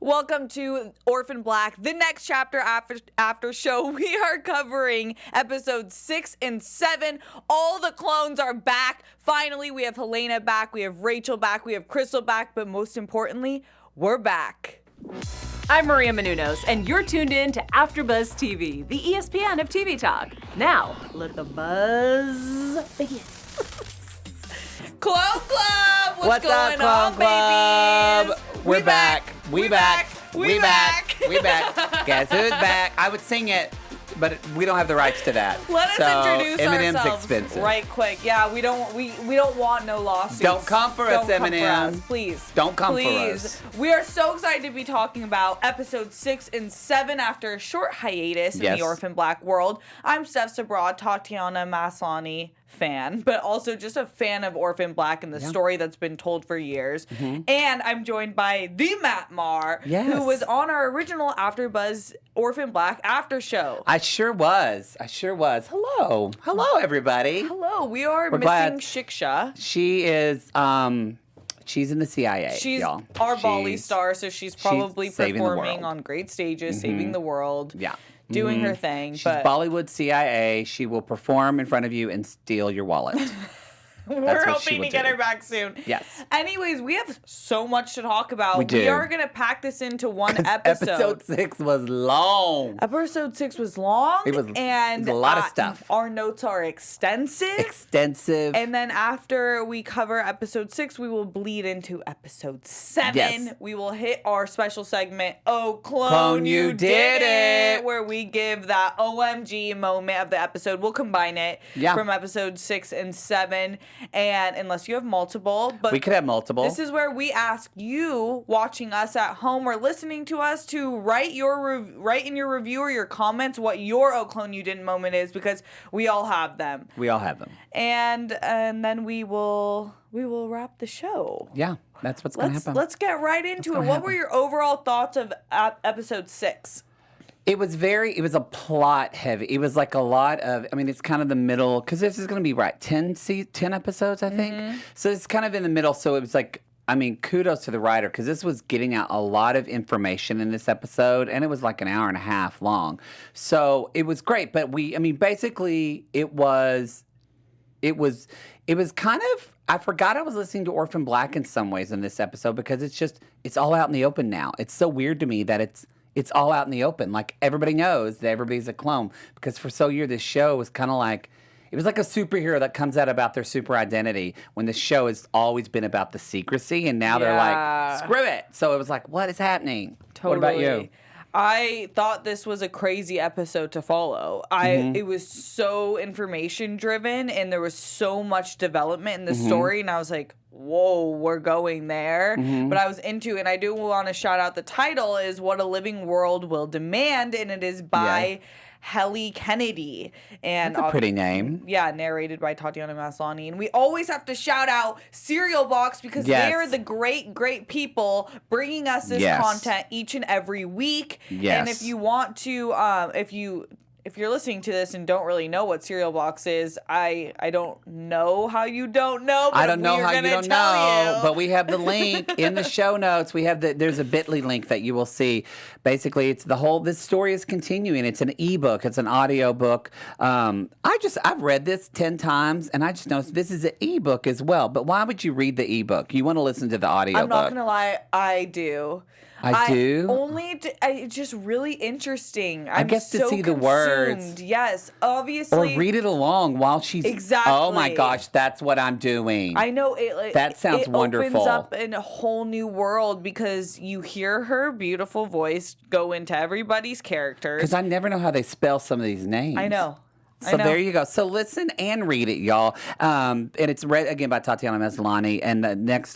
Welcome to Orphan Black, the next chapter after show. We are covering episodes 6 and 7. All the clones are back. Finally, we have Helena back, we have Rachel back, we have Crystal back, but most importantly, we're back. I'm Maria Menounos, and you're tuned in to AfterBuzz TV, the ESPN of TV talk. Now, let the buzz begin. Clone Club! What's going up, on, Clone Club? babies? We're back. We back. Guess who's back? I would sing it, but we don't have the rights to that. Let us introduce Eminem's ourselves expensive. right quick. Yeah, we don't want no lawsuits. Don't come for us, Don't come for Eminem. us, please. Don't come for Please. us. We are so excited to be talking about episodes 6 and 7 after a short hiatus in Yes. the Orphan Black world. I'm Steph Sabrad, Tatiana Maslany fan, but also just a fan of Orphan Black and the story that's been told for years. And I'm joined by the Matt Marr, who was on our original AfterBuzz Orphan Black after show. I sure was. Hello, everybody. Hello, we're missing glad. Shiksha. She is. She's in the CIA. She's y'all. our Bali star, so she's probably saving the performing world. on great stages, saving the world. Yeah. Doing her thing. She's But Bollywood CIA. She will perform in front of you and steal your wallet. we're what she hoping will to get do. her back soon. Yes. Anyways, we have so much to talk about. We do. We are going to pack this into one episode. Episode 6 was long. Episode 6 was long. It was a lot of stuff. Our notes are extensive. Extensive. And then after we cover episode 6, we will bleed into episode 7. Yes. We will hit our special segment, Oh, Clone, you did it. where we give that OMG moment of the episode. We'll combine it from episode 6 and 7. And unless you have multiple. But we could have multiple. this is where we ask you, watching us at home or listening to us, to write in your review or your comments what your Oh, Clone You Didn't moment is, because we all have them. We all have them. And then we will wrap the show. Yeah, that's what's going to happen. Let's get right into it. What were your overall thoughts of episode 6? It was a plot heavy. It was like a lot of, it's kind of the middle, because this is going to be, 10 episodes, I think. So it's kind of in the middle. So it was like, kudos to the writer, because this was getting out a lot of information in this episode, and it was like an hour and a half long. So it was great. But basically it was kind of, I forgot I was listening to Orphan Black in some ways in this episode, because it's all out in the open now. It's so weird to me that it's all out in the open. Like, everybody knows that everybody's a clone, because for so years this show was kind of like, it was like a superhero that comes out about their super identity, when the show has always been about the secrecy, and now they're like, screw it. So it was like, what is happening? Totally. What about you? I thought this was a crazy episode to follow. It was so information driven, and there was so much development in the story, and I was like, whoa, we're going there. But I was into it, and I do want to shout out the title is What a Living World Will Demand, and it is by Helly Kennedy. And That's a pretty name. Yeah, narrated by Tatiana Maslany. And we always have to shout out Cereal Box, because they're the great people bringing us this content each and every week. Yes. And if you want to, if you're listening to this and don't really know what Cereal Box is, I don't know how you don't know. But I don't know how you don't know, but we have the link in the show notes. There's a bit.ly link that you will see. Basically, it's this story is continuing. It's an ebook. It's an audio book. I've read this 10 times, and I just noticed this is an ebook as well. But why would you read the ebook? You want to listen to the audio book. I'm not going to lie, I do. I do? It's just really interesting. I guess to see the words. Yes, obviously. Or read it along while she's... Exactly. Oh my gosh, that's what I'm doing. I know. That sounds wonderful. It opens up in a whole new world, because you hear her beautiful voice go into everybody's characters. Because I never know how they spell some of these names. I know. So there you go. So listen and read it, y'all. And it's read, again, by Tatiana Maslany. And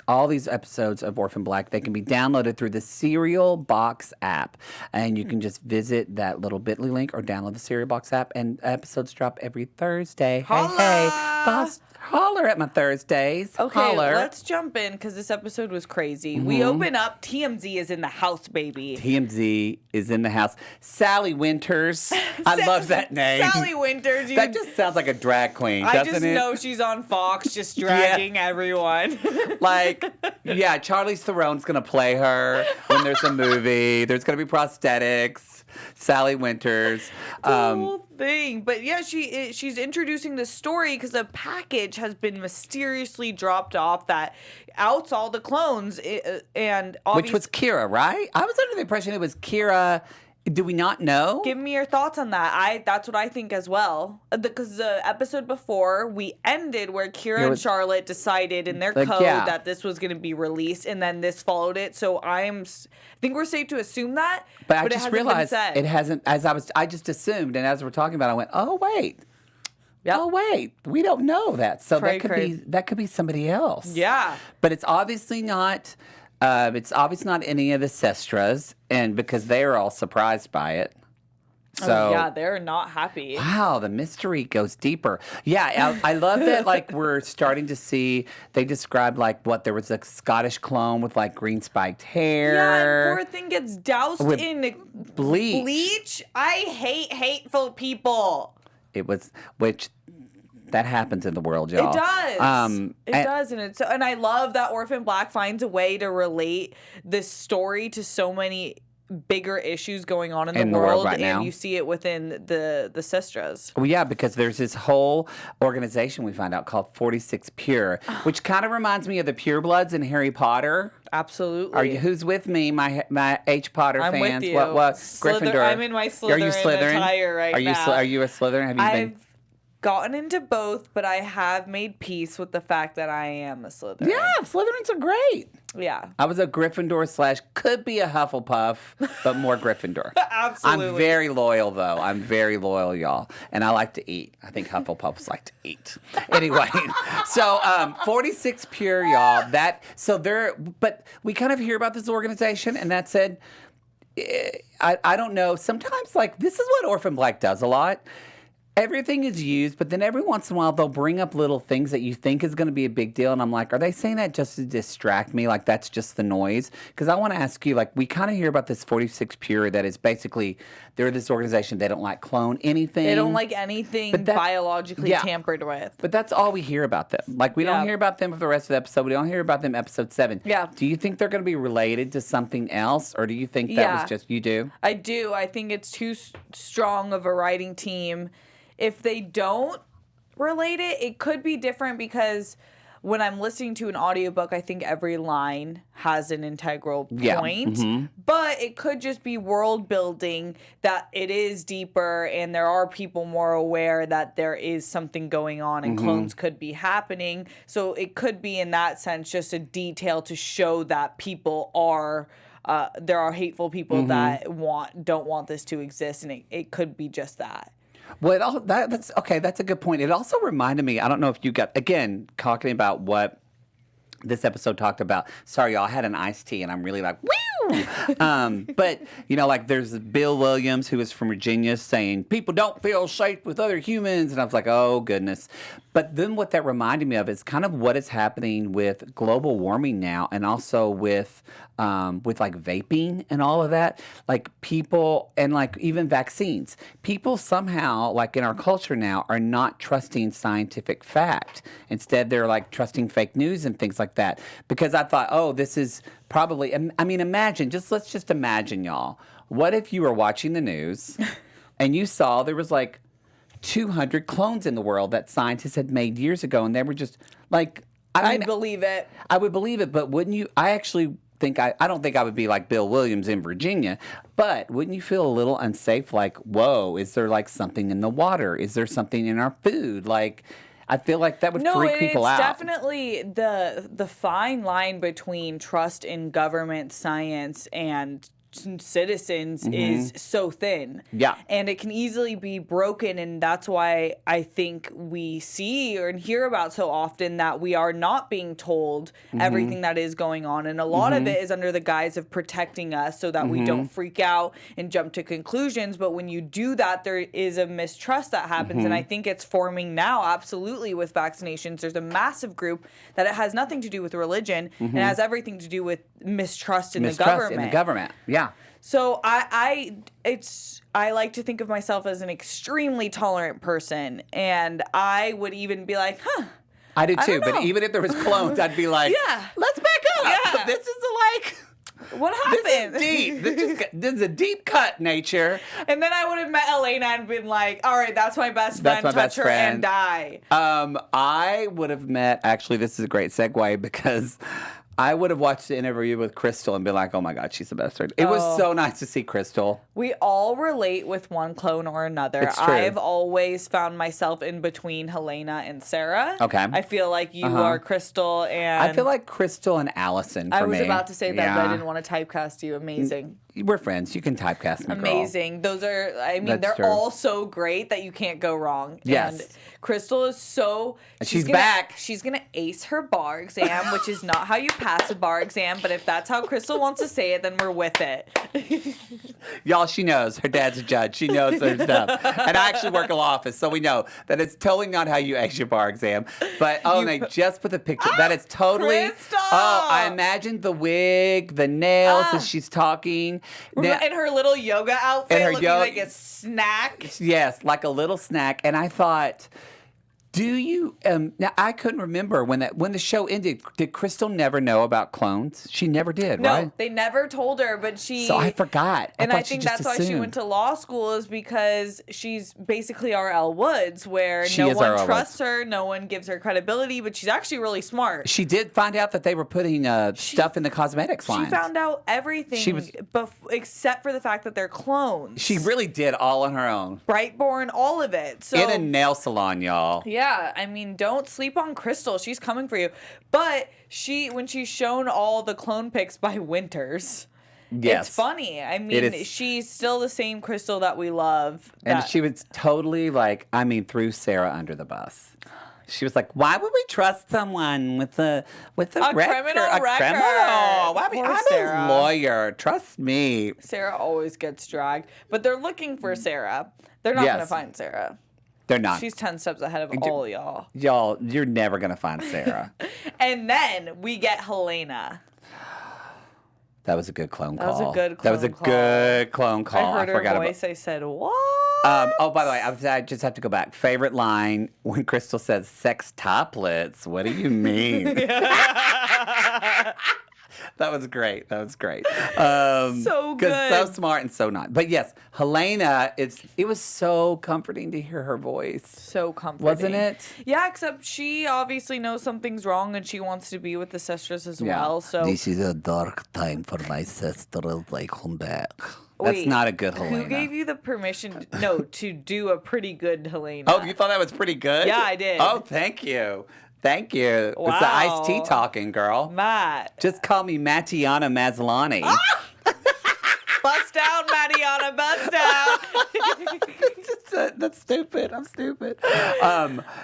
all these episodes of Orphan Black, they can be downloaded through the Cereal Box app. And you can just visit that little bit.ly link or download the Cereal Box app. And episodes drop every Thursday. Holla! Hey, boss, holler at my Thursdays. Okay, holler. let's jump in, because this episode was crazy. We open up, TMZ is in the house, baby. TMZ is in the house. Sally Winters. I love that name. Sally Winters. Waters. That just sounds like a drag queen, I doesn't just it? know she's on Fox just dragging everyone. Like, yeah, Charlize Theron's going to play her when there's a movie. There's going to be prosthetics. Sally Winters. The whole thing. But yeah, she's introducing this story because a package has been mysteriously dropped off that outs all the clones. And which was Kira, right? I was under the impression it was Kira. Do we not know? Give me your thoughts on that. That's what I think as well. Because the episode before, we ended where Kira and Charlotte decided in their code that this was going to be released, and then this followed it. So I think we're safe to assume that. But I just realized it hasn't. I just assumed, and as we're talking about it, I went, oh wait. Yep. Oh wait, we don't know that. So that could be somebody else. Yeah. But it's obviously not. It's obviously not any of the Sestras, and because they are all surprised by it. So yeah, they're not happy. Wow, the mystery goes deeper. Yeah, I love that. Like we're starting to see. They described like there was a Scottish clone with like green spiked hair. Yeah, and poor thing gets doused in bleach. I hate hateful people. That happens in the world, y'all. It does. It does, and I love that Orphan Black finds a way to relate this story to so many bigger issues going on in the world right now. And you see it within the Sestras. Well, yeah, because there's this whole organization we find out called 46 Pure, which kind of reminds me of the Purebloods in Harry Potter. Absolutely. Who's with me, my H. Potter I'm fans? With you. What? Gryffindor. I'm in my Slytherin attire right now. Are you a Slytherin? Have you been? Gotten into both, but I have made peace with the fact that I am a Slytherin. Yeah, Slytherins are great. Yeah. I was a Gryffindor / could be a Hufflepuff, but more Gryffindor. Absolutely. I'm very loyal, though. I'm very loyal, y'all. And I like to eat. I think Hufflepuffs like to eat. Anyway, so 46 Pure, y'all. But we kind of hear about this organization, and that said, I don't know. Sometimes, like, this is what Orphan Black does a lot. Everything is used, but then every once in a while they'll bring up little things that you think is going to be a big deal. And I'm like, are they saying that just to distract me? Like, that's just the noise? Because I want to ask you, like, we kind of hear about this 46 Pure that is basically, they're this organization, they don't like clone anything. They don't like anything biologically tampered with. But that's all we hear about them. Like, we don't hear about them for the rest of the episode. We don't hear about them episode 7. Yeah. Do you think they're going to be related to something else? Or do you think that was just, you do? I do. I think it's too strong of a writing team. If they don't relate it, it could be different because when I'm listening to an audiobook, I think every line has an integral point. Mm-hmm. But it could just be world building that it is deeper and there are people more aware that there is something going on and clones could be happening. So it could be in that sense just a detail to show that people are there are hateful people that don't want this to exist, and it could be just that. Well, that's okay. That's a good point. It also reminded me, I don't know if you got, again, talking about what this episode talked about. Sorry, y'all, I had an iced tea and I'm really like, woo! But, you know, like there's Bill Williams, who is from Virginia, saying, people don't feel safe with other humans. And I was like, oh, goodness. But then what that reminded me of is kind of what is happening with global warming now, and also with like vaping and all of that. Like people, and like even vaccines. People somehow, like in our culture now, are not trusting scientific fact. Instead, they're like trusting fake news and things like that. Because I thought, oh, this is probably, I mean, imagine, let's just imagine, y'all. What if you were watching the news and you saw there was like 200 clones in the world that scientists had made years ago, and they were just like, I'd believe it. I would believe it, but wouldn't you? I actually think I don't think I would be like Bill Williams in Virginia, but wouldn't you feel a little unsafe? Like, whoa, is there like something in the water? Is there something in our food? Like, I feel like that would freak people out. No, it's definitely the fine line between trust in government, science, and citizens is so thin. Yeah. And it can easily be broken, and that's why I think we see or hear about so often that we are not being told everything that is going on. And a lot of it is under the guise of protecting us so that we don't freak out and jump to conclusions. But when you do that, there is a mistrust that happens. And I think it's forming now, absolutely, with vaccinations. There's a massive group that it has nothing to do with religion and has everything to do with mistrust in the government. Yeah. So I like to think of myself as an extremely tolerant person, and I would even be like, huh. I do too, but even if there was clones, I'd be like, yeah, let's back up. Yeah. This is like, what happened? This is deep. This is a deep cut, nature. And then I would have met Elena and been like, all right, that's my best friend. Touch her and die. I would have met, actually, this is a great segue because I would have watched the interview with Crystal and been like, oh my God, she's the best friend. It was so nice to see Crystal. We all relate with one clone or another. It's true. I've always found myself in between Helena and Sarah. Okay. I feel like you are Crystal and... I feel like Crystal and Allison for me. I was about to say that, but I didn't want to typecast you. Amazing. We're friends. You can typecast me, girl. Amazing. Those are, I mean, That's they're true. all so great that you can't go wrong. Yes. And Crystal is so... She's back. She's going to ace her bar exam, which is not how you pass a bar exam, but if that's how Crystal wants to say it, then we're with it. Y'all, she knows. Her dad's a judge. She knows her stuff. And I actually work in law office, so we know that it's totally not how you ace your bar exam. But, and they just put the picture. That is totally... Crystal! Oh, I imagined the wig, the nails as she's talking. And her little yoga outfit looking like a snack. Yes, like a little snack. And I thought... Do you? Now I couldn't remember when the show ended. Did Crystal never know about clones? She never did, right? No, they never told her, but she. So I forgot. And I think that's why she went to law school is because she's basically R.L. Woods, where no one trusts her, no one gives her credibility, but she's actually really smart. She did find out that they were putting stuff in the cosmetics line. She found out everything, except for the fact that they're clones. She really did all on her own. Brightborn, all of it. So in a nail salon, y'all. Yeah, I mean, don't sleep on Crystal. She's coming for you. But when she's shown all the clone pics by Winters, it's funny. I mean, she's still the same Crystal that we love. And she was totally threw Sarah under the bus. She was like, "Why would we trust someone with a criminal record? I'm a lawyer. Trust me." Sarah always gets dragged, but they're looking for Sarah. They're not going to find Sarah. They're not. She's 10 steps ahead of all y'all. Y'all, you're never going to find Sarah. And then we get Helena. That was a good clone call. That was a good clone call. I heard her voice. I said, what? By the way, I just have to go back. Favorite line when Crystal says, sex toplets. What do you mean? That was great. So good. So smart and so not. But yes, Helena, it was so comforting to hear her voice. So comforting. Wasn't it? Yeah, except she obviously knows something's wrong and she wants to be with the sisters as well. So this is a dark time for my sister. Like, come back. That's not a good Helena. Who gave you the permission to do a pretty good Helena? Oh, you thought that was pretty good? Yeah, I did. Oh, thank you. Thank you. Wow. It's the iced tea talking, girl. Matt. Just call me Tatiana Maslany. Bust down, Tatiana, bust down. That's stupid. I'm stupid.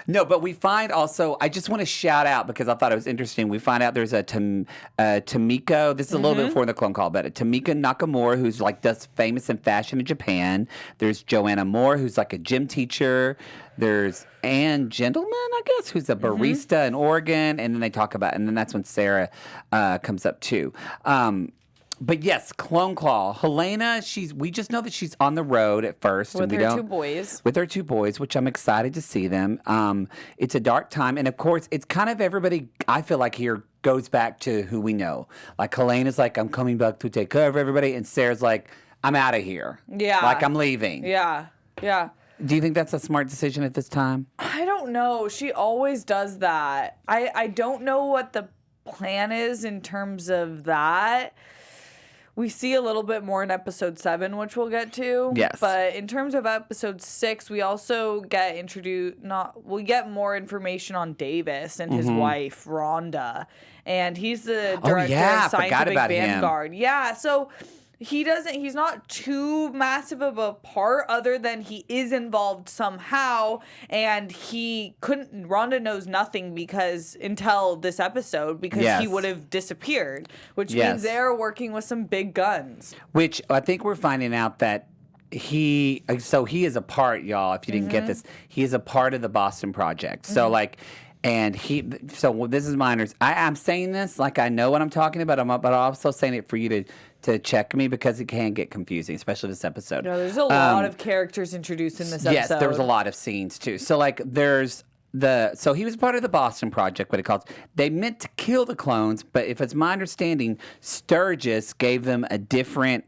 No, but we find also, I just want to shout out because I thought it was interesting. We find out there's a Tamiko. This is a little bit before the clone call, but Tamika Nakamura, who's does famous in fashion in Japan. There's Joanna Moore, who's like a gym teacher. There's Ann Gentleman, I guess, who's a barista in Oregon. And then and then that's when Sarah comes up too. But yes, Clone Claw. Helena, we just know that she's on the road at first. With her two boys. With her two boys, which I'm excited to see them. It's a dark time. And of course, it's kind of everybody, I feel like here, goes back to who we know. Like, Helena's like, I'm coming back to take care of everybody. And Sarah's like, I'm out of here. Yeah. Like, I'm leaving. Yeah. Yeah. Do you think that's a smart decision at this time? I don't know. She always does that. I don't know what the plan is in terms of that. We see a little bit more in episode 7, which we'll get to. Yes. But in terms of episode 6, we also get we get more information on Davis and his wife, Rhonda. And he's the director of Scientific Vanguard. Yeah, so he's not too massive of a part other than he is involved somehow, and Rhonda knows nothing until this episode because he would have disappeared, which means they're working with some big guns. Which I think we're finding out that he is a part, y'all, if you didn't get this, he is a part of the Boston Project. So And so this is my I'm saying this like I know what I'm talking about, but I'm also saying it for you to check me because it can get confusing, especially this episode. No, there's a lot of characters introduced in this episode. Yes, there was a lot of scenes too. So like so he was part of the Boston Project, what it calls. They meant to kill the clones, but if it's my understanding, Sturgis gave them a different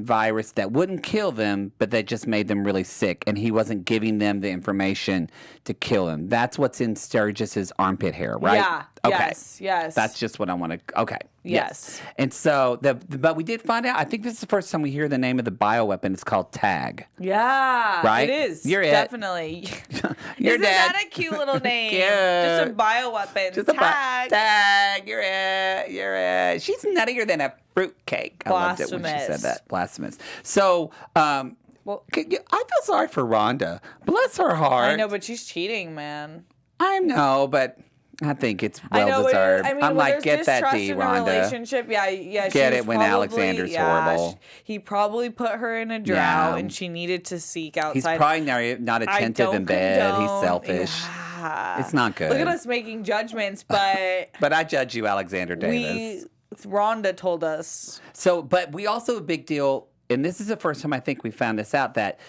virus that wouldn't kill them, but that just made them really sick, and he wasn't giving them the information to kill them. That's what's in Sturgis's armpit hair, right? Yeah. Okay. Yes. That's just what I want to. Okay. Yes. And so, but we did find out. I think this is the first time we hear the name of the bioweapon. It's called Tag. Yeah. Right? It is. You're it. Definitely. You're Isn't that a cute little name? Cute. Just a bioweapon. Just Tag. Tag. You're it. You're it. She's nuttier than a fruitcake. I loved it when she said that. Blasphemous. So, well, I feel sorry for Rhonda. Bless her heart. I know, but she's cheating, man. I know, but I think it's well deserved. I'm like, get that D, Rhonda. Relationship, yeah. Get it when Alexander's horrible. He probably put her in a drought, and she needed to seek outside. He's probably not attentive in bed. He's selfish. Yeah. It's not good. Look at us making judgments, but but I judge you, Alexander Davis. Rhonda told us. So, but we also a big deal, and this is the first time I think we found this out that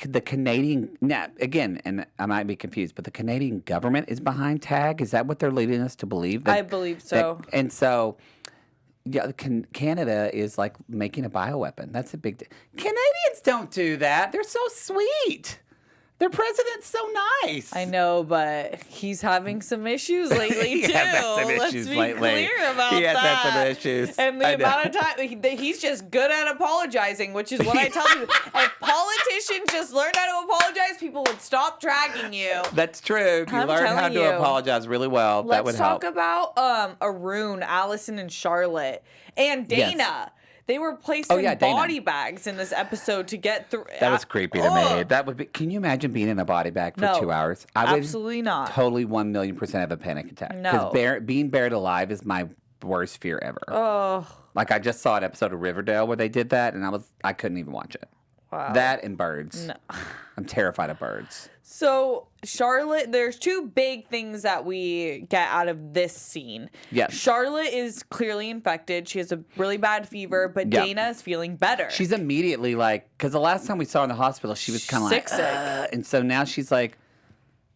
the Canadian, now again, and I might be confused, but the Canadian government is behind Tag. Is that what they're leading us to believe? I believe so. And so, yeah, Canada is like making a bioweapon. That's a big deal. Canadians don't do that. They're so sweet. Their president's so nice. I know, but he's having some issues lately, too. He has had some Let's issues be lately. clear about that. He has had some issues. And the amount of time, he's just good at apologizing, which is what I tell you. If politicians just learned how to apologize, people would stop dragging you. That's true. If you learn how to apologize really well, that would help. Let's talk about Arun, Allison, and Charlotte, and Dana. Yes. They were placing body bags in this episode to get through. That was creepy to me. That would be. Can you imagine being in a body bag for 2 hours? I would absolutely not. Totally 1,000,000% have a panic attack. No, because being buried alive is my worst fear ever. Oh, like I just saw an episode of Riverdale where they did that, and I couldn't even watch it. Wow. That and birds. No. I'm terrified of birds. So, Charlotte, there's two big things that we get out of this scene. Yes. Charlotte is clearly infected. She has a really bad fever, but Dana is feeling better. She's immediately like, because the last time we saw her in the hospital, she was kind of like, sick. And so now she's like,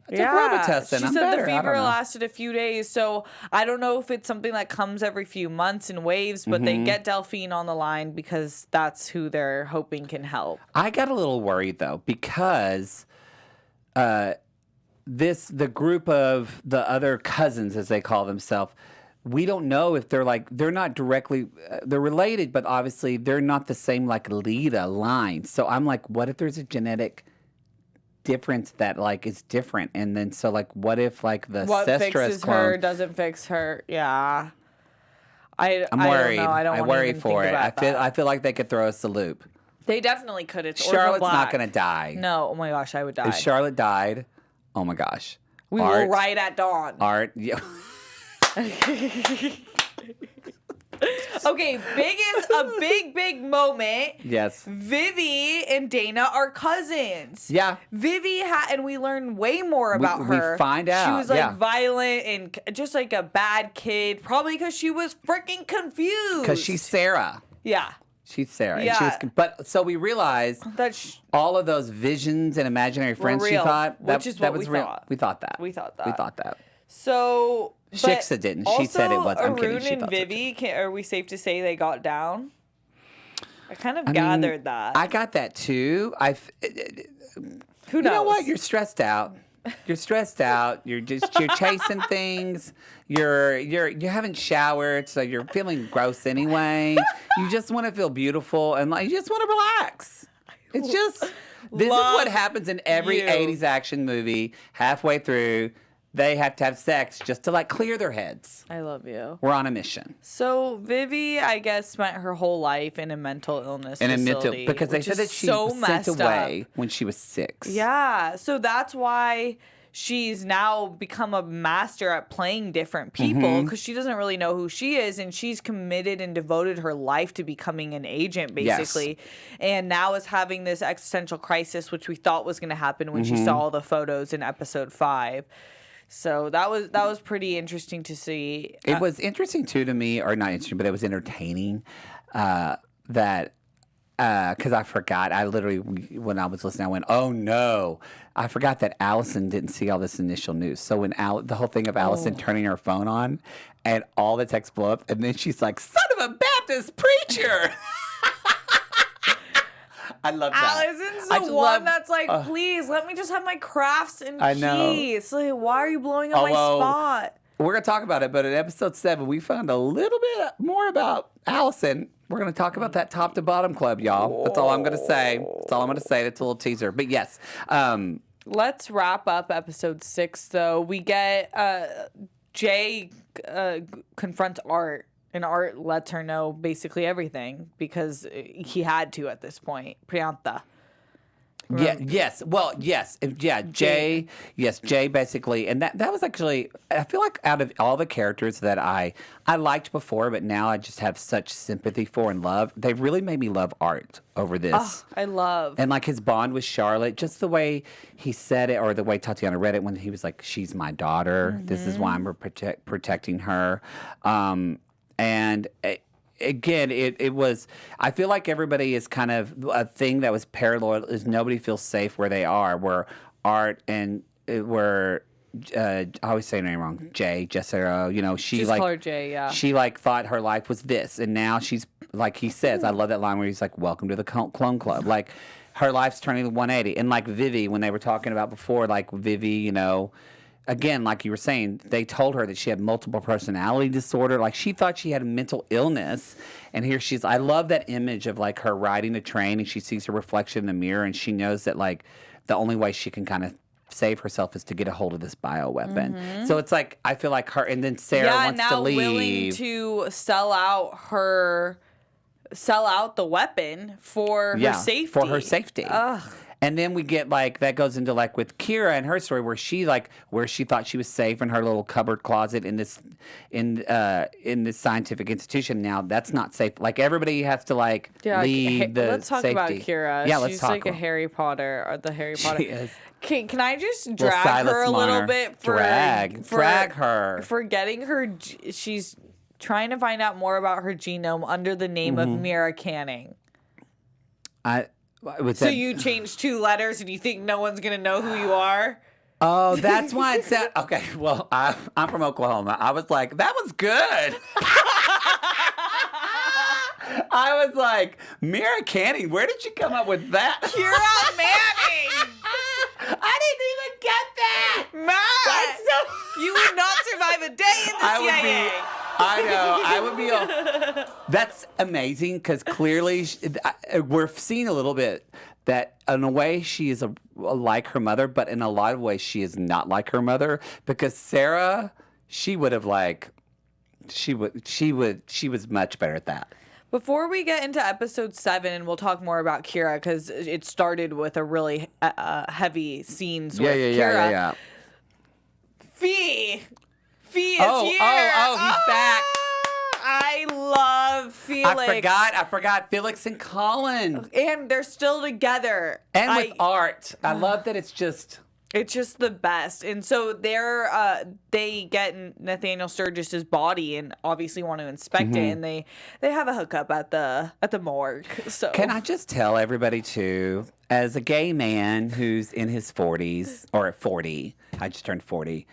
I took Robitussin. She I'm said better. the fever lasted a few days, so I don't know if it's something that comes every few months in waves, but they get Delphine on the line because that's who they're hoping can help. I got a little worried though because the group of the other cousins, as they call themselves, we don't know if they're not directly they're related, but obviously they're not the same like Lita line. So I'm like, what if there's a genetic difference that like is different, and then so like what if like the what fixes clone her doesn't fix her? Yeah, I'm worried. Don't know. I worry for it. I feel like they could throw us a loop. They definitely could. It's Charlotte's Orphan Black. not gonna die. No, oh my gosh, I would die. If Charlotte died, oh my gosh, we will ride at dawn. Art, yeah. Okay, a big moment. Yes. Vivi and Dana are cousins. Yeah. Vivi and we learn way more about her. We find out. She was like violent and just like a bad kid, probably because she was freaking confused. Because she's Sarah. Yeah. She's Sarah. Yeah. But so we realized that all of those visions and imaginary friends she thought, which is what was we real. thought. We thought that. We thought that. We thought that. So Shiksa didn't. She said it was. I'm kidding. Arun and Vivi, are we safe to say they got down? I kind of gathered that. I got that too. Who knows? You know what? You're stressed out. You're stressed out. You're chasing things. You haven't showered, so you're feeling gross anyway. You just want to feel beautiful and like you just want to relax. It's just this is what happens in every 80s action movie. Halfway through, they have to have sex just to like clear their heads. I love you. We're on a mission. So Vivi, I guess, spent her whole life in a mental illness facility. Because they said that she was sent away when she was 6. Yeah, so that's why she's now become a master at playing different people because she doesn't really know who she is, and she's committed and devoted her life to becoming an agent, basically. Yes. And now is having this existential crisis, which we thought was going to happen when she saw all the photos in episode 5. So that was pretty interesting to see. It was interesting too to me, or not interesting, but it was entertaining that. Because I forgot. I literally, when I was listening, I went, oh no. I forgot that Allison didn't see all this initial news. So when the whole thing of Allison turning her phone on and all the texts blow up, and then she's like, son of a Baptist preacher. I love that. Allison's the one that's like, please, let me just have my crafts in peace. Like, why are you blowing up my spot? We're going to talk about it, but in episode 7, we found a little bit more about Allison. We're going to talk about that top to bottom club, y'all. That's all I'm going to say. That's all I'm going to say. That's a little teaser. But yes. Let's wrap up episode 6, though. We get Jay confronts Art, and Art lets her know basically everything because he had to at this point. Priyanka. Yeah. Yes. Well. Yes. Yeah. Jay. Yes. Jay. Basically, and that was actually. I feel like out of all the characters that I liked before, but now I just have such sympathy for and love. They really made me love Art over this. Oh, I love. And like his bond with Charlotte, just the way he said it, or the way Tatiana read it when he was like, "She's my daughter. This is why I'm protecting her," and. Again, it was. I feel like everybody is kind of a thing that was parallel. Is nobody feels safe where they are. Where Art and where I always say her name wrong. Jessica. You know, she just like call her Jay. Yeah. She like thought her life was this, and now she's like he says. I love that line where he's like, "Welcome to the clone club." Like her life's turning 180, and like Vivi when they were talking about before, like Vivi, you know. Again, like you were saying, they told her that she had multiple personality disorder. Like, she thought she had a mental illness. And here she's, I love that image of, like, her riding a train and she sees her reflection in the mirror and she knows that, like, the only way she can kind of save herself is to get a hold of this bioweapon. So it's like, I feel like her, and then Sarah wants to leave. Yeah, now willing to sell out the weapon for her safety. For her safety. Ugh. And then we get like that goes into like with Kira and her story where she thought she was safe in her little cupboard closet in this scientific institution. Now that's not safe. Like everybody has to like leave the Let's talk safety. about Kira. Yeah, let's She's talk like about a Harry Potter or the Harry Potter. She is. Can I just drag her a little bit for drag her for getting her? She's trying to find out more about her genome under the name of Mira Canning. So you changed 2 letters and you think no one's going to know who you are? Oh, that's why it said, okay, well, I'm from Oklahoma. I was like, that was good. I was like, Mira Canning, where did you come up with that? Kira Manning! I didn't even get that! Matt! You would not survive a day in the CIA. I know. I would be. That's amazing because clearly we're seeing a little bit that in a way she is like her mother, but in a lot of ways she is not like her mother because Sarah, she was much better at that. Before we get into episode 7, and we'll talk more about Kira because it started with a really heavy scenes with Kira. Yeah. Fee is here. Oh, he's back. I love Felix. I forgot Felix and Colin. And they're still together. And with Art. I love that it's just the best. And so they get Nathaniel Sturgis's body and obviously want to inspect it, and they have a hookup at the morgue. So can I just tell everybody too, as a gay man who's in his 40s or at 40, I just turned 40.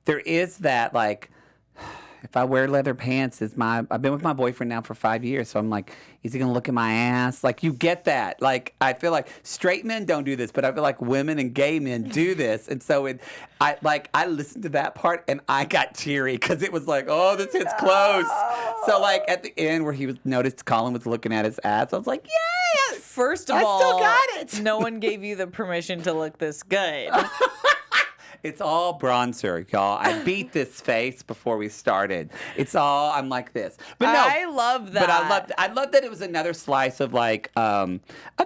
There is that, like, if I wear leather pants, I've been with my boyfriend now for 5 years, so I'm like, is he going to look at my ass? Like, you get that. Like, I feel like straight men don't do this, but I feel like women and gay men do this. And so I listened to that part, and I got teary because it was like, oh, this hits close. So, like, at the end where he noticed Colin was looking at his ass, I was like, yes! First of all, I still got it. No one gave you the permission to look this good. It's all bronzer, y'all. I beat this face before we started. It's all, I'm like this. But no. I love that. But I love that it was another slice of like, of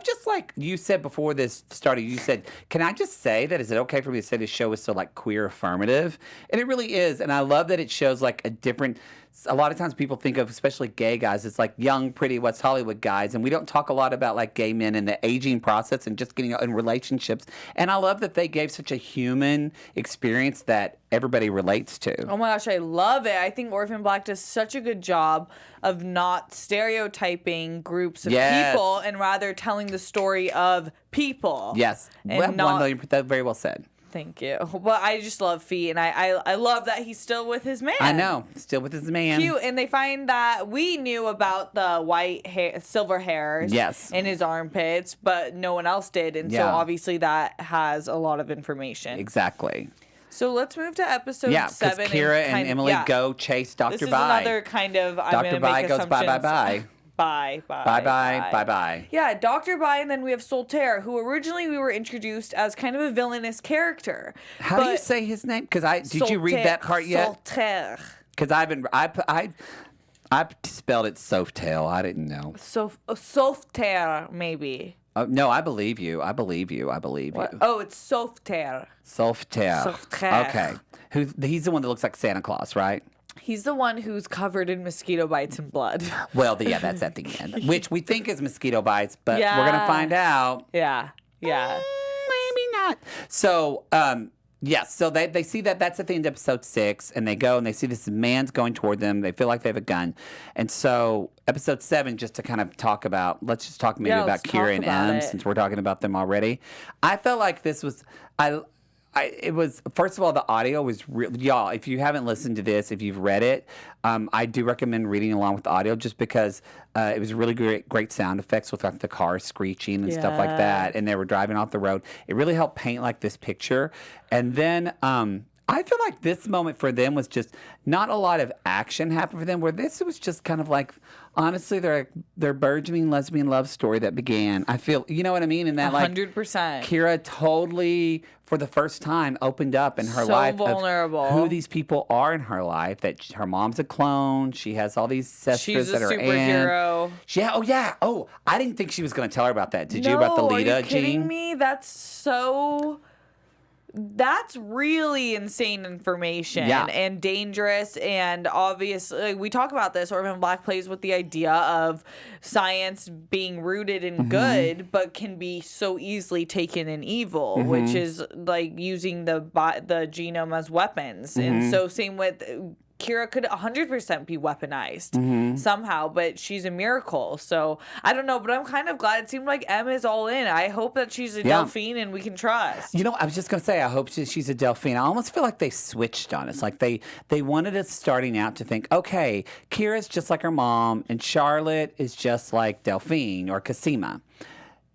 just like you said before this started, you said, can I just say that, is it okay for me to say this show is so like queer affirmative? And it really is. And I love that it shows like a lot of times people think of, especially gay guys, it's like young, pretty West Hollywood guys. And we don't talk a lot about like gay men and the aging process and just getting in relationships. And I love that they gave such a human experience that everybody relates to. Oh my gosh, I love it. I think Orphan Black does such a good job of not stereotyping groups of people and rather telling the story of people. Yes. And well, 1 million, that very well said. Thank you. But I just love Fee, and I love that he's still with his man. I know, still with his man. Cute, and they find that we knew about the white hair, silver hairs in his armpits, but no one else did, and so obviously that has a lot of information. Exactly. So let's move to episode 7. Yeah, because Kira and Emily go chase Dr. This is Bai. another kind of, I'm Dr. going to Bai make goes assumptions. bye. Bye. Yeah, Dr. Bai, and then we have Soltaire, who originally we were introduced as kind of a villainous character. How do you say his name? Because did you read that part yet? Soltaire. Because I spelled it Softail. I didn't know. Soltaire, maybe. No, I believe you. I believe you. Oh, it's Soltaire. Soltaire. Okay. He's the one that looks like Santa Claus, right? He's the one who's covered in mosquito bites and blood. Well, yeah, that's at the end, which we think is mosquito bites, but we're going to find out. Yeah. Maybe not. So, so they see that that's at the end of episode 6, and they go and they see this man's going toward them. They feel like they have a gun. And so episode 7, just to kind of talk about, let's just talk maybe about Kira and Em, since we're talking about them already. I felt like this was, it was, first of all, the audio was real. Y'all, if you haven't listened to this, if you've read it, I do recommend reading along with the audio just because it was really great sound effects with like the car screeching and stuff like that. And they were driving off the road. It really helped paint like this picture. And then I feel like this moment for them was just not a lot of action happened for them, where this was just kind of like, honestly, their burgeoning lesbian love story that began. I feel, you know what I mean? And that 100%. Kira totally, for the first time, opened up in her life vulnerable. Of who these people are in her life. That her mom's a clone. She has all these sisters that are superhero. Oh, I didn't think she was going to tell her about that. Did you about the Lita are you kidding gene? Me? That's really insane information and dangerous. And obviously, we talk about this. Orphan Black plays with the idea of science being rooted in good, but can be so easily taken in evil, which is like using the genome as weapons. And so same with Kira could 100% be weaponized somehow, but she's a miracle. So I don't know, but I'm kind of glad. It seemed like Em is all in. I hope that she's a Delphine and we can trust. You know, I was just going to say, I hope she's a Delphine. I almost feel like they switched on us. Like they wanted us starting out to think, okay, Kira's just like her mom and Charlotte is just like Delphine or Cosima.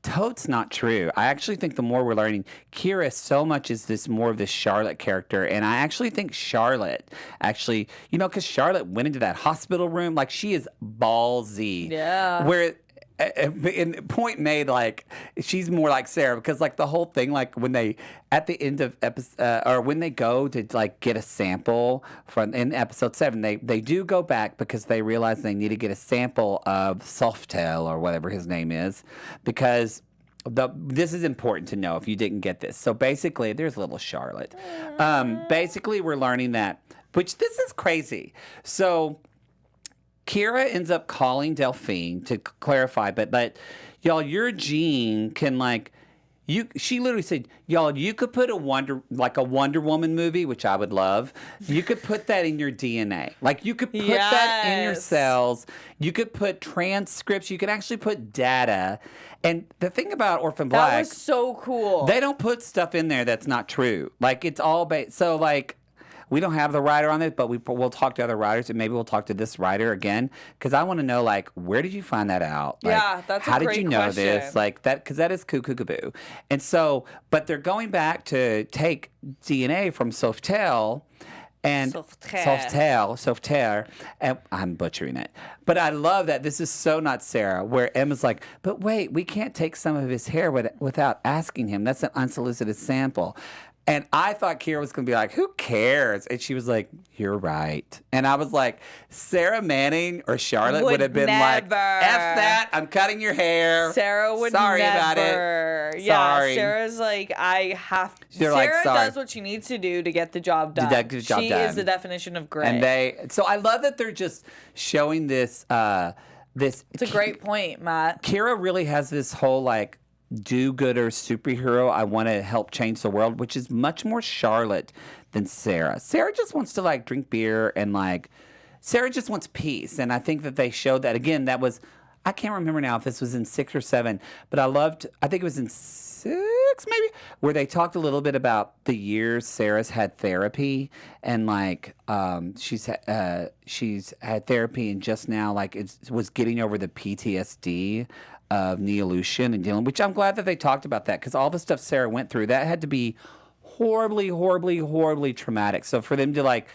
Totes not true. I actually think the more we're learning, Kira so much is this more of this Charlotte character, and I actually think Charlotte because Charlotte went into that hospital room like she is ballsy. Yeah. Where and point made, like she's more like Sarah, because like the whole thing, like when they at the end of episode or when they go to like get a sample from in episode 7, they do go back because they realize they need to get a sample of Softail or whatever his name is, because this is important to know if you didn't get this. So basically, there's little Charlotte. Basically, we're learning that, which this is crazy. So Kira ends up calling Delphine to clarify, but y'all, your gene can like she literally said, y'all, you could put a Wonder Woman movie, which I would love. You could put that in your DNA. Like you could put that in your cells. You could put transcripts. You could actually put data. And the thing about Orphan Black, that was so cool. They don't put stuff in there that's not true. Like it's all so like. We don't have the writer on it, but we'll talk to other writers, and maybe we'll talk to this writer again, because I want to know, like, where did you find that out? Like, yeah, that's a how great did you know question. this? Like that, because that is cuckoo. And so, but they're going back to take DNA from Softail. And Softair, and I'm butchering it. But I love that this is so not Sarah, where Emma's like, but wait, we can't take some of his hair without asking him. That's an unsolicited sample. And I thought Kira was going to be like, who cares? And she was like, you're right. And I was like, Sarah Manning or Charlotte would have been like, F that. I'm cutting your hair. Sarah would Sorry never. about it. Yeah, Sorry. Sarah's like, I have to. They're Sarah like, sorry. does what she needs to do to get the job done. She is the definition of grit. And so I love that they're just showing this. It's a great point, Matt. Kira really has this whole like do-gooder superhero. I want to help change the world, which is much more Charlotte than Sarah. Sarah just wants to like drink beer and like Sarah just wants peace. And I think that they showed that again. That was I can't remember now if this was in 6 or 7, but I think it was in 6 maybe, where they talked a little bit about the years Sarah's had therapy and like she's had therapy and just now like was getting over the PTSD of Neolution and dealing, which I'm glad that they talked about that because all the stuff Sarah went through, that had to be horribly, horribly, horribly traumatic. So for them to like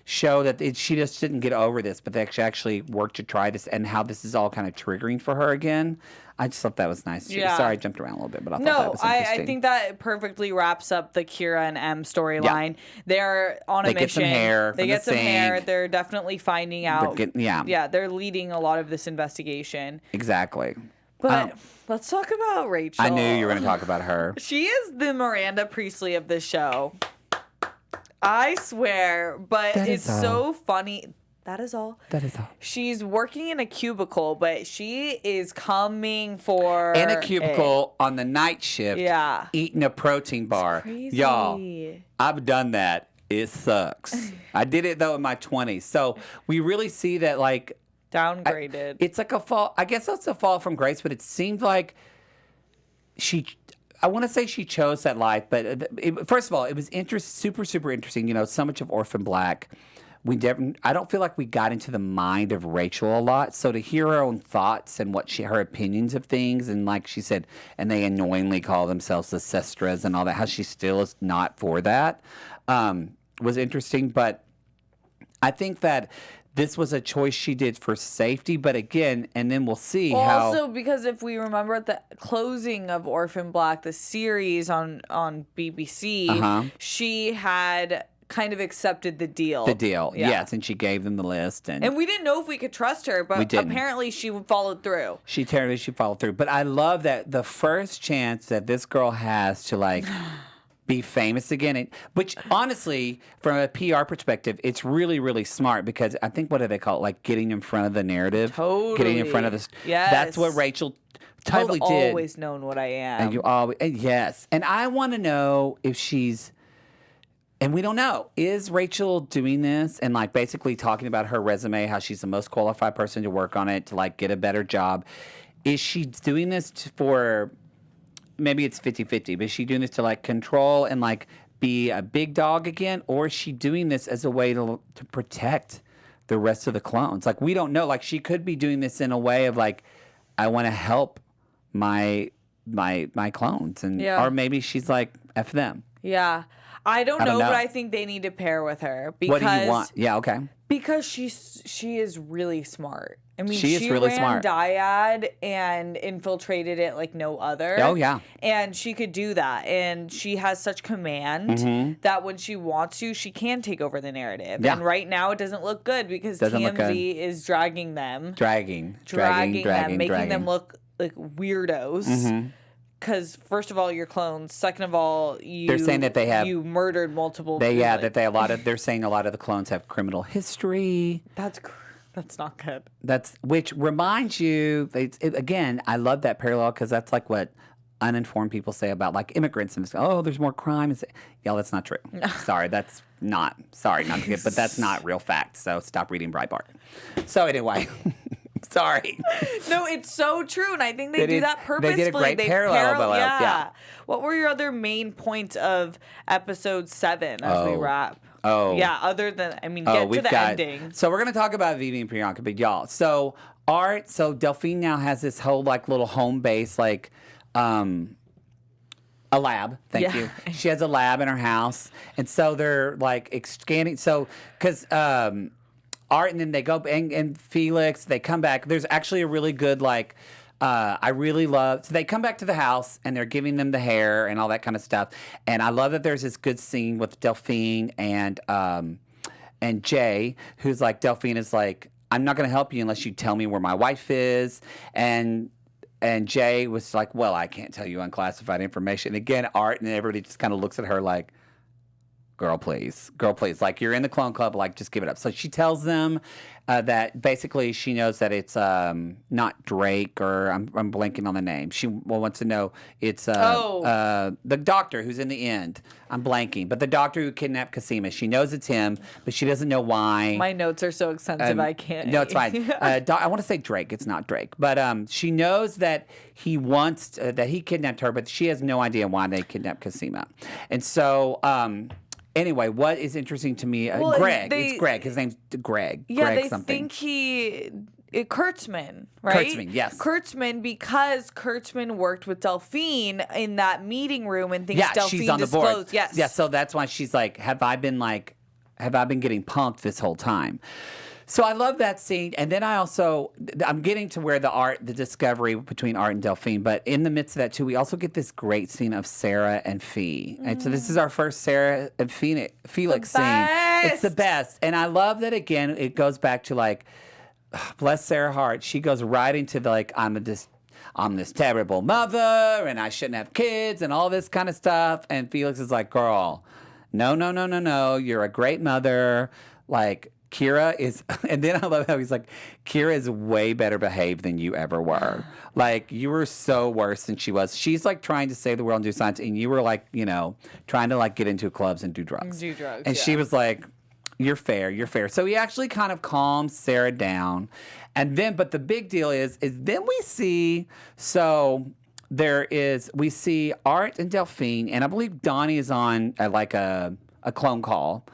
show that she just didn't get over this, but they actually worked to try this and how this is all kind of triggering for her again. I just thought that was nice too. Yeah. Sorry, I jumped around a little bit, but I thought that was interesting. I think that perfectly wraps up the Kira and Em storyline. Yeah. They're on a mission. Get some hair. They get some hair. They're definitely finding out. They're leading a lot of this investigation. Exactly. But let's talk about Rachel. I knew you were going to talk about her. She is the Miranda Priestley of this show. I swear, but it's so funny. That is all. That is all. She's working in a cubicle, but she is coming for in a cubicle on the night shift. Yeah, eating a protein bar. Crazy. Y'all, I've done that. It sucks. I did it though in my 20s. So we really see that like downgraded. It's like a fall. I guess that's a fall from grace, but it seemed like I want to say she chose that life, but first of all, it was super, super interesting. You know, so much of Orphan Black. I don't feel like we got into the mind of Rachel a lot. So to hear her own thoughts and her opinions of things, and like she said, and they annoyingly call themselves the Sestras and all that, how she still is not for that, was interesting. But I think that this was a choice she did for safety, but again, and then we'll see how. Also, because if we remember at the closing of Orphan Black, the series on BBC, she had kind of accepted the deal. Yes, and she gave them the list. And we didn't know if we could trust her, but apparently she followed through. She followed through. But I love that the first chance that this girl has to like be famous again, which honestly, from a PR perspective, it's really, really smart because I think, what do they call it? Like getting in front of the narrative. Totally. Getting in front of the... Yes. That's what Rachel totally did. I've always known what I am. And you always... Yes. And I want to know if she's... And we don't know. Is Rachel doing this and like basically talking about her resume, how she's the most qualified person to work on it, to like get a better job? Is she doing this for, maybe it's 50-50, but is she doing this to like control and like be a big dog again? Or is she doing this as a way to protect the rest of the clones? Like, we don't know. Like, she could be doing this in a way of like, I want to help my clones. And or maybe she's like, F them. Yeah. I don't know, but I think they need to pair with her. Because, what do you want? Yeah, okay. Because she is really smart. I mean, she really ran smart. Dyad and infiltrated it like no other. Oh, yeah. And she could do that. And she has such command that when she wants to, she can take over the narrative. Yeah. And right now it doesn't look good because TMZ is dragging them. Dragging them, making them look like weirdos. Because first of all, you're clones. Second of all, they're saying that you murdered multiple. They're saying a lot of the clones have criminal history. That's not good. Which reminds you, again, I love that parallel because that's like what uninformed people say about like immigrants and there's more crime. Y'all, that's not true. Sorry, not good, but that's not real fact. So stop reading Breitbart. So anyway. Sorry. No, it's so true, and I think they do that purposefully. They did a great parallel. Yeah. What were your other main points of episode 7 as we wrap? Yeah, other than, get to the ending. So we're going to talk about Vivi and Priyanka, but y'all, so Delphine now has this whole like little home base, like a lab. Thank you. She has a lab in her house, and so they're like scanning. So because Art, and then they go and Felix, they come back. There's actually a really good like I really love. So they come back to the house and they're giving them the hair and all that kind of stuff. And I love that there's this good scene with Delphine and Jay, who's like, Delphine is like, I'm not going to help you unless you tell me where my wife is. And Jay was like, well, I can't tell you unclassified information. Again, Art and everybody just kind of looks at her like, girl, please. Like, you're in the clone club. Like, just give it up. So she tells them that basically she knows that it's not Drake, or I'm blanking on the name. She wants to know it's the doctor who's in the end. I'm blanking. But the doctor who kidnapped Cosima. She knows it's him, but she doesn't know why. My notes are so extensive, I can't. No, it's fine. I want to say Drake. It's not Drake. But she knows that he wants that he kidnapped her, but she has no idea why they kidnapped Cosima. And so... Anyway, what is interesting to me, Greg. It's Greg. His name's Greg. Yeah, Greg they something. think Kurtzman, right? Kurtzman, yes. Kurtzman, because Kurtzman worked with Delphine in that meeting room and thinks Delphine she's on the disclosed. board. Yes. Yeah, so that's why she's like, have I been getting punked this whole time? So I love that scene. And then I'm getting to where the discovery between Art and Delphine. But in the midst of that, too, we also get this great scene of Sarah and Fee. And so this is our first Sarah and Felix scene. It's the best. And I love that, again, it goes back to, like, bless Sarah Hart. She goes right into the, like, I'm this terrible mother, and I shouldn't have kids, and all this kind of stuff. And Felix is like, girl, no. You're a great mother. Like, Kira is, and then I love how he's like, Kira is way better behaved than you ever were. Like, you were so worse than she was. She's like trying to save the world and do science, and you were like, trying to like get into clubs and do drugs. And she was like, you're fair. So he actually kind of calms Sarah down. And then, but the big deal is then we see, we see Art and Delphine, and I believe Donnie is on like a clone call.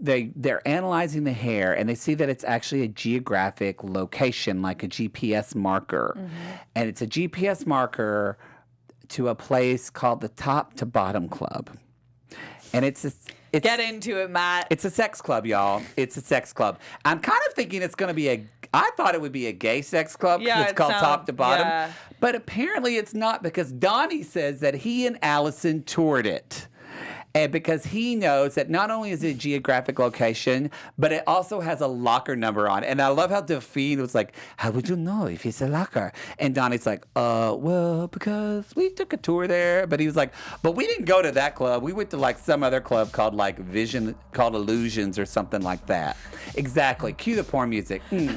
They're analyzing the hair, and they see that it's actually a geographic location, like a GPS marker. Mm-hmm. And it's a GPS marker to a place called the Top to Bottom Club. And it's get into it, Matt. It's a sex club, y'all. It's a sex club. I'm kind of thinking it's going to be I thought it would be a gay sex club because it's called Top to Bottom. Yeah. But apparently it's not, because Donnie says that he and Allison toured it. And because he knows that not only is it a geographic location, but it also has a locker number on it. And I love how Delphine was like, how would you know if it's a locker? And Donnie's like, well, because we took a tour there. But he was like, but we didn't go to that club. We went to like some other club called like called Illusions or something like that. Exactly. Cue the porn music. Why waste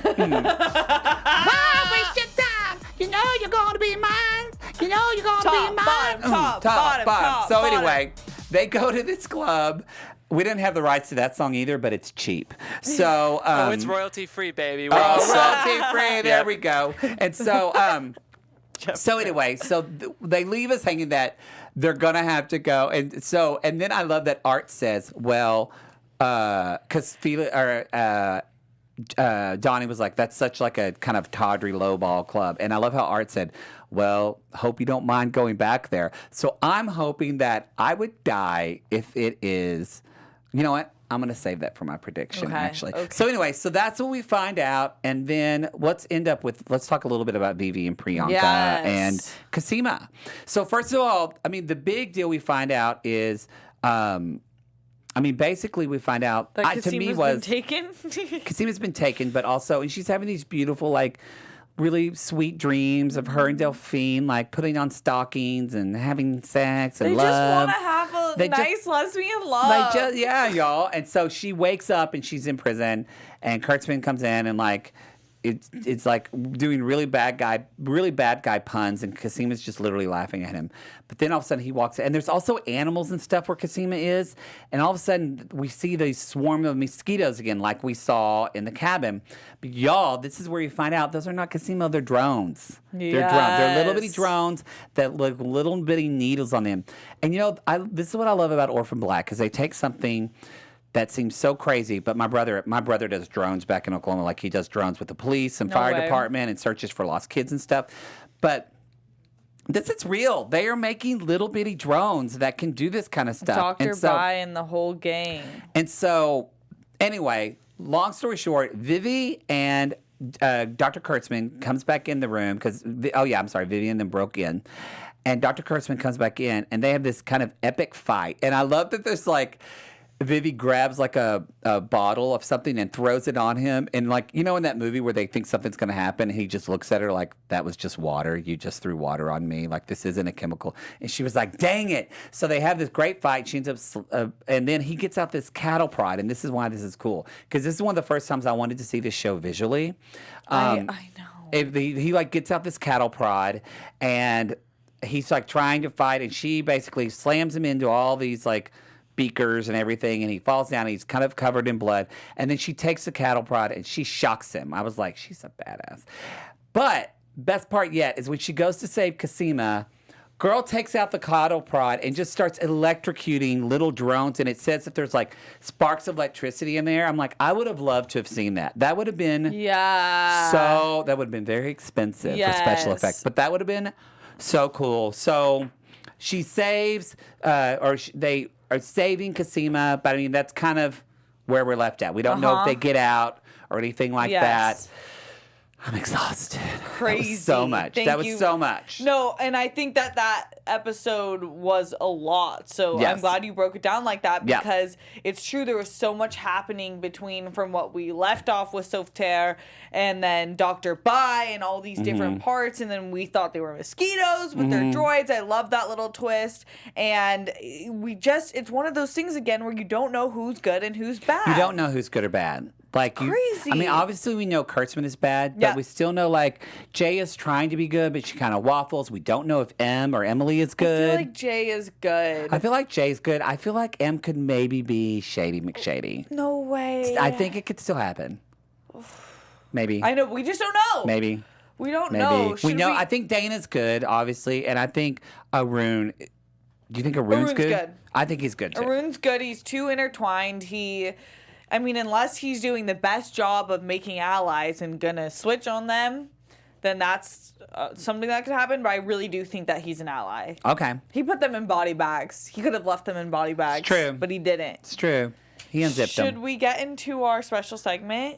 your time? You know you're going to be mine. You know you're going to be mine. Top, bottom. So anyway, they go to this club. We didn't have the rights to that song either, but it's cheap. So it's royalty free, baby. Royalty free. There we go. And so anyway, they leave us hanging that they're gonna have to go, and then I love that Art says, well, because Donnie was like, that's such like a kind of tawdry lowball club. And I love how Art said, well, hope you don't mind going back there. So I'm hoping that I would die if it is, you know what? I'm going to save that for my prediction, actually. Okay. So anyway, so that's what we find out. And then let's talk a little bit about Vivi and Priyanka and Cosima. So first of all, I mean, the big deal we find out is, basically we find out that Cosima's been taken. Cosima's been taken, but also, and she's having these beautiful, like, really sweet dreams of her and Delphine, like putting on stockings and having sex and love. They just want to have a nice lesbian love. Y'all. And so she wakes up and she's in prison, and Kurtzman comes in and like it's like doing really bad guy puns, and Cosima's just literally laughing at him. But then all of a sudden he walks in, and there's also animals and stuff where Cosima is, and all of a sudden we see these swarm of mosquitoes again, like we saw in the cabin. But y'all, this is where you find out those are not Cosima, they're drones. Yes. They're drones. They're little bitty drones that look little bitty needles on them. And this is what I love about Orphan Black, because they take something that seems so crazy, but my brother does drones back in Oklahoma, like he does drones with the police and fire department and searches for lost kids and stuff. But this is real. They are making little bitty drones that can do this kind of stuff. Dr. Bai and the whole gang. And so, anyway, long story short, Vivi and Dr. Kurtzman comes back in the room because, Vivian then broke in. And Dr. Kurtzman comes back in, and they have this kind of epic fight. And I love that there's like, Vivi grabs like a bottle of something and throws it on him. And like, you know, in that movie where they think something's going to happen, he just looks at her like, that was just water. You just threw water on me. Like, this isn't a chemical. And she was like, dang it. So they have this great fight. She ends up, and then he gets out this cattle prod. And this is why this is cool. Because this is one of the first times I wanted to see this show visually. I know. He like gets out this cattle prod and he's like trying to fight. And she basically slams him into all these like beakers and everything, and he falls down and he's kind of covered in blood, and then she takes the cattle prod and she shocks him. I was like, she's a badass. But best part yet is when she goes to save Cosima, girl takes out the cattle prod and just starts electrocuting little drones, and it says that there's like sparks of electricity in there. I'm like, I would have loved to have seen that. That would have been that would have been very expensive for special effects, but that would have been so cool. So she saves they are saving Cosima, but I mean, that's kind of where we're left at. We don't know if they get out or anything like that. I'm exhausted. Crazy. That was so much. That was so much. No, and I think that episode was a lot. So I'm glad you broke it down like that because it's true. There was so much happening from what we left off with Sauveterre and then Dr. Bai and all these different parts. And then we thought they were mosquitoes with their droids. I love that little twist. And it's one of those things again where you don't know who's good and who's bad. You don't know who's good or bad. Like crazy. I mean, obviously we know Kurtzman is bad, but we still know like Jay is trying to be good, but she kind of waffles. We don't know if M or Emily is good. I feel like Jay is good. I feel like Jay's good. I feel like M could maybe be Shady McShady. No way. I think it could still happen. Maybe. I know. We just don't know. Maybe. We don't know. We know. I think Dana's good, obviously, and I think Arun. Do you think Arun's good? I think he's good too. Arun's good. He's too intertwined. I mean, unless he's doing the best job of making allies and gonna switch on them, then that's something that could happen. But I really do think that he's an ally. Okay. He put them in body bags. He could have left them in body bags. It's true. But he didn't. It's true. He unzipped them. Should we get into our special segment?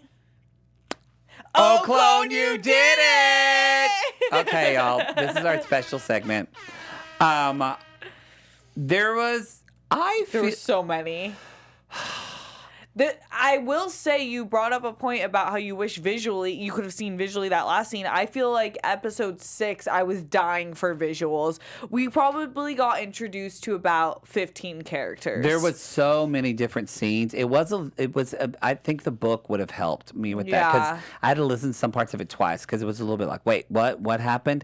Oh, clone, you did it! Okay, y'all. This is our special segment. There were so many. I will say you brought up a point about how you wish you could have seen visually that last scene. I feel like episode 6, I was dying for visuals. We probably got introduced to about 15 characters. There was so many different scenes. I think the book would have helped me with that because I had to listen to some parts of it twice because it was a little bit like, wait, what happened?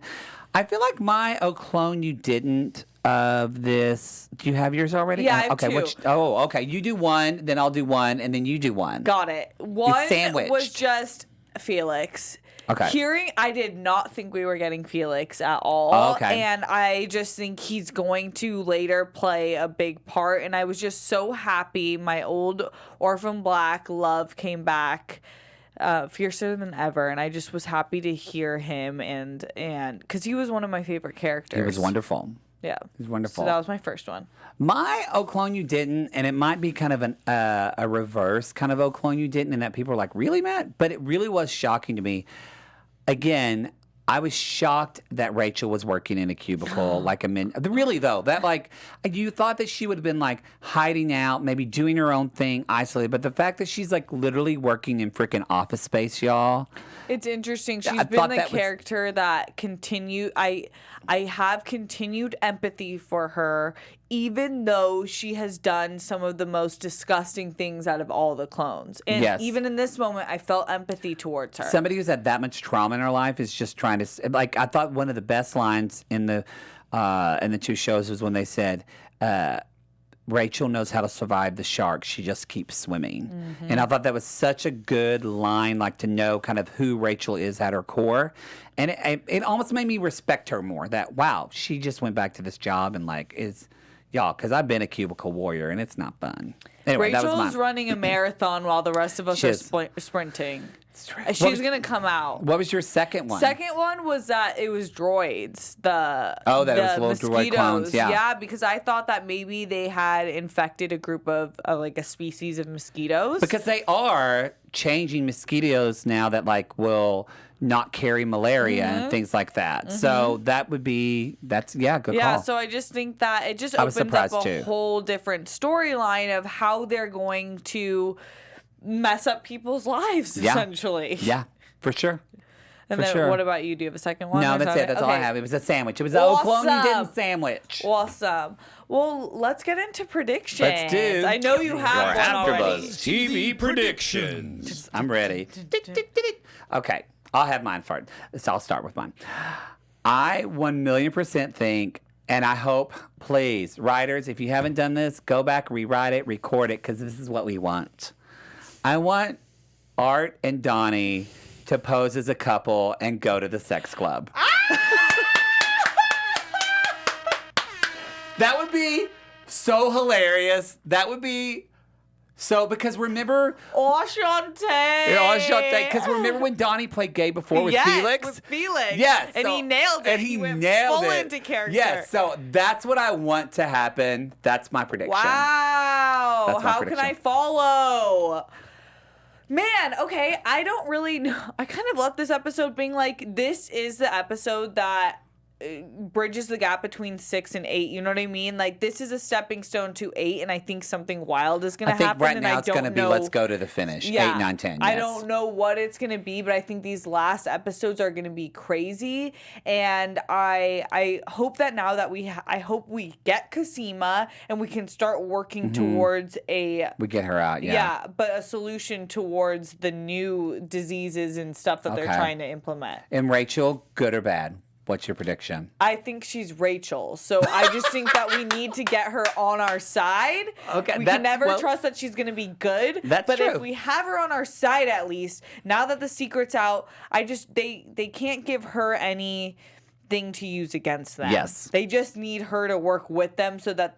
I feel like my "Oh Clone You Didn't" of this. Do you have yours already? Yeah, I have two. Okay. You do one, then I'll do one, and then you do one. Got it. One sandwiched. was just Felix. Okay. I did not think we were getting Felix at all. Okay. And I just think he's going to later play a big part. And I was just so happy my old Orphan Black love came back. Fiercer than ever, and I just was happy to hear him and because he was one of my favorite characters. He was wonderful. Yeah, he was wonderful. So that was my first one. My "Oh Clone You Didn't," and it might be kind of a reverse kind of "Oh Clone You Didn't," and that people are like, "Really, Matt?" But it really was shocking to me. Again, I was shocked that Rachel was working in a cubicle really though, that like you thought that she would have been like hiding out, maybe doing her own thing, isolated. But the fact that she's like literally working in freaking Office Space, y'all. It's interesting. She's been the character that continued. I have continued empathy for her, even though she has done some of the most disgusting things out of all the clones. And even in this moment, I felt empathy towards her. Somebody who's had that much trauma in her life is just trying to, like, I thought one of the best lines in the two shows was when they said, Rachel knows how to survive the shark. She just keeps swimming. Mm-hmm. And I thought that was such a good line, like to know kind of who Rachel is at her core. And it almost made me respect her more that, wow, she just went back to this job and like is Y'all, because I've been a cubicle warrior, and it's not fun. Anyway, that was Rachel's mine. running a marathon while the rest of us She are is. sprinting. What She's was- going to come out. What was your second one? Second one was that it was droids. That it was little droid clones, yeah. Yeah, because I thought that maybe they had infected a group of like a species of mosquitoes. Because they are changing mosquitoes now that like will not carry malaria and things like that. So that would be good call. So I just think that it just I was opens up surprised, a too. whole different storyline of how they're going to mess up people's lives, essentially. Yeah, for sure. And for then sure. what about you? Do you have a second one? No, or that's something? it. That's all I Okay. have. It was a sandwich. It was an clone you didn't Awesome. sandwich. Awesome. Well, let's get into predictions. Let's do I know you have one already. TV predictions. I'm ready. Okay, I'll have mine first. So I'll start with mine. I 1,000,000% think, and I hope, please, writers, if you haven't done this, go back, rewrite it, record it, because this is what we want. I want Art and Donnie to pose as a couple and go to the sex club. That would be so hilarious. That would be so, because remember, because remember when Donnie played gay before with Felix? With Felix. Yes. And so- he nailed it. And he went nailed full it. into character. Yes. So that's what I want to happen. That's my prediction. Wow. That's my How can prediction. I follow? Man, okay, I don't really know. I kind of left this episode being like, this is the episode that bridges the gap between 6 and 8. You know what I mean? Like, this is a stepping stone to 8, and I think something wild is going I to think happen. right and now I it's don't going to be know. let's go to the finish. 8, 9, 10. Yes. I don't know what it's going to be, but I think these last episodes are going to be crazy. And I hope that now that I hope we get Cosima and we can start working towards We get her out, yeah. but a solution towards the new diseases and stuff that they're Okay. trying to implement. And Rachel, good or bad? What's your prediction? I think she's Rachel. So I just think that we need to get her on our side. Okay, We that's- can never well, trust that she's going to be good. That's but true. if we have her on our side at least, now that the secret's out, they can't give her anything to use against them. Yes. They just need her to work with them so that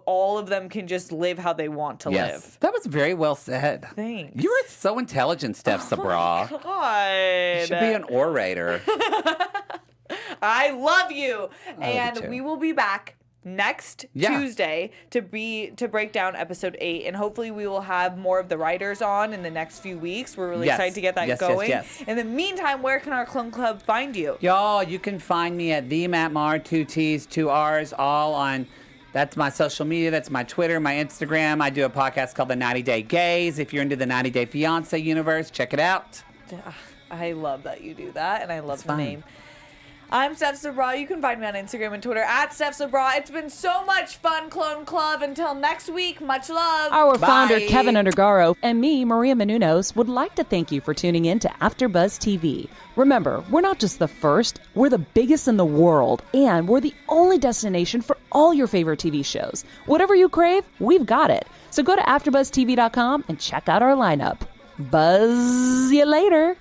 all of them can just live how they want to live. That was very well said. Thanks. You were so intelligent, Steph Sabra. God. You should be an orator. I love you. too. And we will be back next Tuesday to break down episode 8, and hopefully we will have more of the writers on in the next few weeks. We're really Yes. excited to get that Yes, going. yes. In the meantime, where can our Clone Club find you? Y'all, you can find me at the Matt Maher, 2 T's, 2 R's, all on. That's my social media. That's my Twitter, my Instagram. I do a podcast called The 90 Day Gays. If you're into the 90 Day Fiancé universe, check it out. I love that you do that, and I love the fun. name. I'm Steph Sabra. You can find me on Instagram and Twitter at Steph Sabra. It's been so much fun, Clone Club. Until next week, much love. Our founder, Bye. Keven Undergaro, and me, Maria Menounos, would like to thank you for tuning in to AfterBuzz TV. Remember, we're not just the first, we're the biggest in the world, and we're the only destination for all your favorite TV shows. Whatever you crave, we've got it. So go to AfterBuzzTV.com and check out our lineup. Buzz you later.